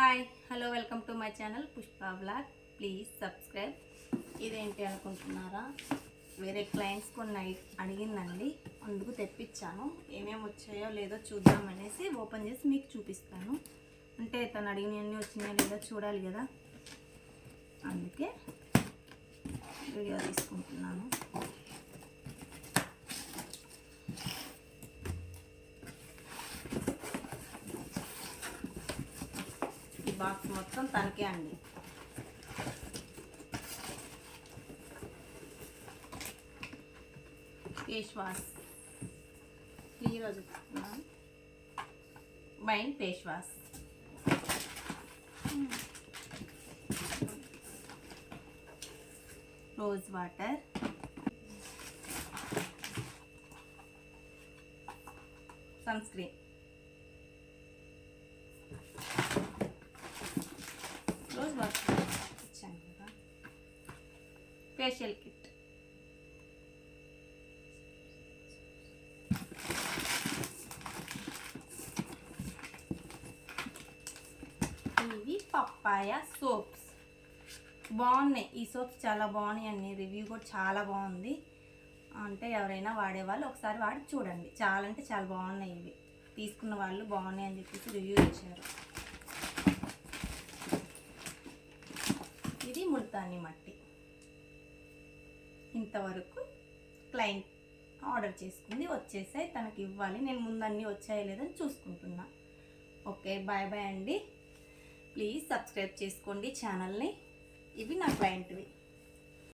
Hi hello welcome to my channel Pushpa blog. Please subscribe. ఇదేంటి అనుకుంటున్నారా, వేరే క్లయింట్స్ కొన్ని అడిగిందండి, అందుకు తెప్పించాను. ఏమేమి వచ్చాయో లేదో చూద్దామనేసి ఓపెన్ చేసి మీకు చూపిస్తాను. అంటే తను అడిగినవన్నీ వచ్చినాయో లేదో చూడాలి కదా, అందుకే వీడియో తీసుకుంటున్నాను. బాక్స్ మొత్తం తనకే అండి. ఫేస్ వాష్ ఈరోజు wine face wash, rose water, sunscreen, rose water ఇచ్చాను కదా, ఫేషియల్ కిట్, ఇవి పప్పాయ సోప్స్. బాగున్నాయి ఈ సోప్స్, చాలా బాగున్నాయి అండి. రివ్యూ కూడా చాలా బాగుంది. అంటే ఎవరైనా వాడేవాళ్ళు ఒకసారి వాడి చూడండి. చాలా అంటే చాలా బాగున్నాయి. ఇవి తీసుకున్న వాళ్ళు బాగున్నాయి అని చెప్పేసి రివ్యూ ఇచ్చారు. ఇది ముల్తానీ మట్టి. ఇంతవరకు క్లయింట్ ఆర్డర్ చేసుకుంది, వచ్చేసాయి, తనకి ఇవ్వాలి. నేను ముందు అన్నీ వచ్చాయో లేదని చూసుకుంటున్నా. ఓకే, బాయ్ బాయ్ అండి. ప్లీజ్ సబ్స్క్రైబ్ చేసుకోండి ఛానల్ని. ఇవి నా క్లయింట్వి.